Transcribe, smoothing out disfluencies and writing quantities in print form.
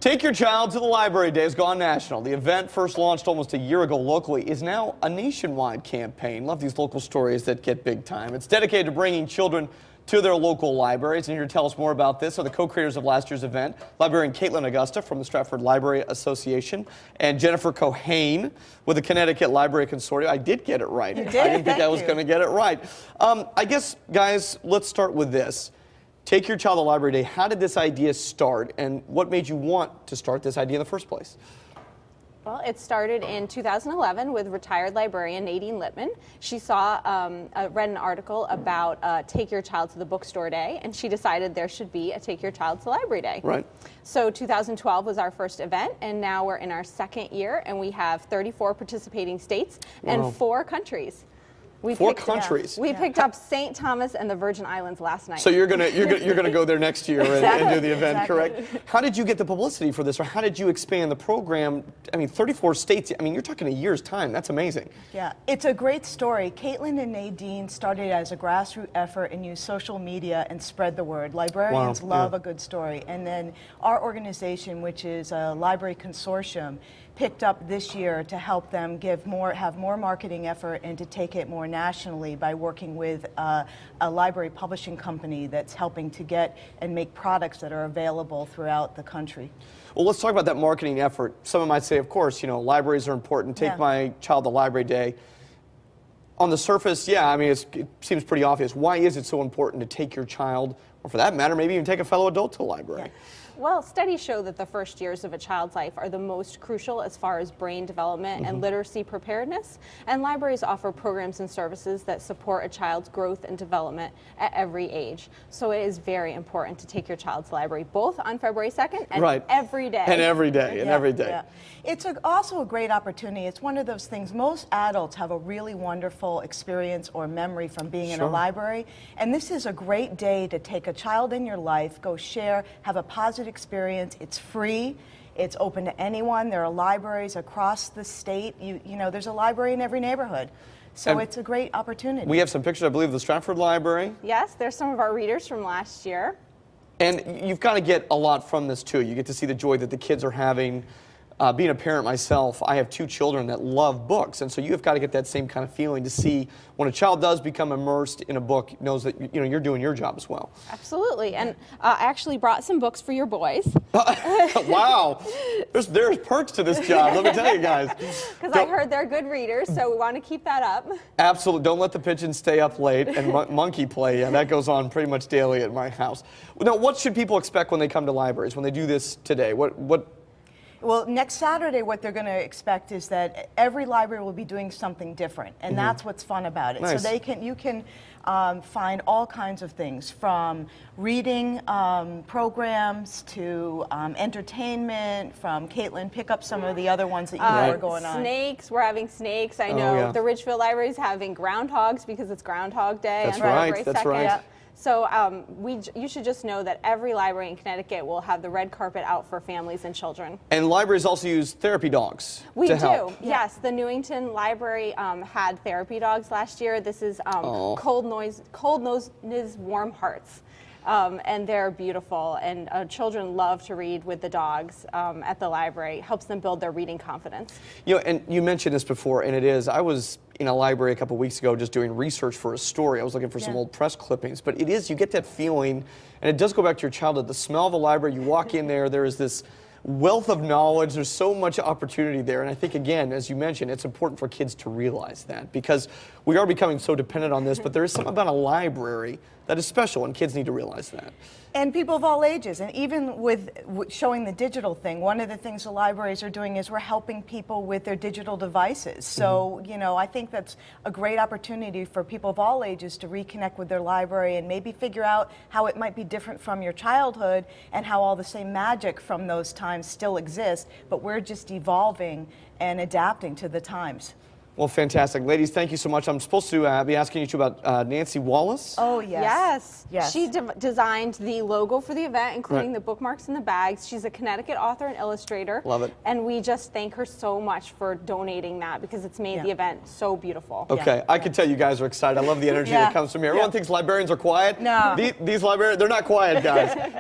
Take Your Child to the Library Day has gone national. The event, first launched almost a year ago locally, is now a nationwide campaign. Love these local stories that get big time. It's dedicated to bringing children to their local libraries. And here to tell us more about this are the co-creators of last year's event, librarian Caitlin Augusta from the Stratford Library Association and Jennifer Cohane with the Connecticut Library Consortium. I did get it right. You did? I didn't think I was Thank going to get it right. I guess, guys, let's start with this. Take Your Child to the Library Day. How did this idea start, and what made you want to start this idea in the first place? Well, it started in 2011 with retired librarian Nadine Littman. She read an article about Take Your Child to the Bookstore Day, and she decided there should be a Take Your Child to the Library Day. Right. So 2012 was our first event, and now we're in our second year, and we have 34 participating states and 4 countries. We picked up St. Thomas and the Virgin Islands last night. So you're gonna go there next year and do the event, Exactly. correct? How did you get the publicity for this, or how did you expand the program? I mean, 34 states. I mean, you're talking a year's time. That's amazing. Yeah, it's a great story. Caitlin and Nadine started as a grassroots effort and used social media and spread the word. Librarians love a good story. And then our organization, which is a library consortium, picked up this year to help them have more marketing effort and to take it more nationally by working with a library publishing company that's helping to get and make products that are available throughout the country. Well, let's talk about that marketing effort. Someone might say, of course, you know, libraries are important. Take my child to Library Day. On the surface, yeah, I mean, it seems pretty obvious. Why is it so important to take your child, or for that matter, maybe even take a fellow adult to the library? Yeah. Well, studies show that the first years of a child's life are the most crucial as far as brain development and literacy preparedness, and libraries offer programs and services that support a child's growth and development at every age. So it is very important to take your child to the library, both on February 2nd and every day. And every day, and every day. Yeah. It's also a great opportunity. It's one of those things, most adults have a really wonderful experience or memory from being in a library, and this is a great day to take a child in your life, go share, have a positive experience. It's free. It's open to anyone. There are libraries across the state. You know, there's a library in every neighborhood. So And it's a great opportunity. We have some pictures, I believe, of the Stratford Library. Yes, there's some of our readers from last year. And you've got to get a lot from this, too. You get to see the joy that the kids are having. Being a parent myself, I have 2 children that love books, and so you've got to get that same kind of feeling to see when a child does become immersed in a book, knows that you're doing your job as well. Absolutely, and I actually brought some books for your boys. Wow, there's perks to this job. Let me tell you guys. Because I heard they're good readers, so we want to keep that up. Absolutely, don't let the pigeons stay up late and monkey play. Yeah, that goes on pretty much daily at my house. Now, what should people expect when they come to libraries when they do this today? Well, next Saturday, what they're going to expect is that every library will be doing something different, and that's what's fun about it. Nice. So you can find all kinds of things, from reading programs to entertainment. From Caitlin, pick up some of the other ones that you know are going on. Snakes, we're having snakes. I know the Ridgefield Library is having groundhogs because it's Groundhog Day on February 2nd. That's right. Yeah. So you should just know that every library in Connecticut will have the red carpet out for families and children. And libraries also use therapy dogs to help. Yes. The Newington Library had therapy dogs last year. This is Cold Nose Warm Hearts. And they're beautiful, and children love to read with the dogs at the library. It helps them build their reading confidence. You know, and you mentioned this before, and it is. I was in a library a couple weeks ago just doing research for a story. I was looking for some old press clippings, but it is, you get that feeling, and it does go back to your childhood. The smell of the library, you walk in there is this wealth of knowledge. There's so much opportunity there, and I think, again, as you mentioned, it's important for kids to realize that, because we are becoming so dependent on this, but there is something about a library that is special, and kids need to realize that. And people of all ages, and even with showing the digital thing, one of the things the libraries are doing is we're helping people with their digital devices. So, you know, I think that's a great opportunity for people of all ages to reconnect with their library and maybe figure out how it might be different from your childhood and how all the same magic from those times still exists, but we're just evolving and adapting to the times. Well, fantastic. Ladies, thank you so much. I'm supposed to be asking you two about Nancy Wallace. Oh, yes. Yes. She designed the logo for the event, including the bookmarks and the bags. She's a Connecticut author and illustrator. Love it. And we just thank her so much for donating that, because it's made the event so beautiful. Okay, I can tell you guys are excited. I love the energy that comes from here. Everyone thinks librarians are quiet. No. These librarians, they're not quiet, guys.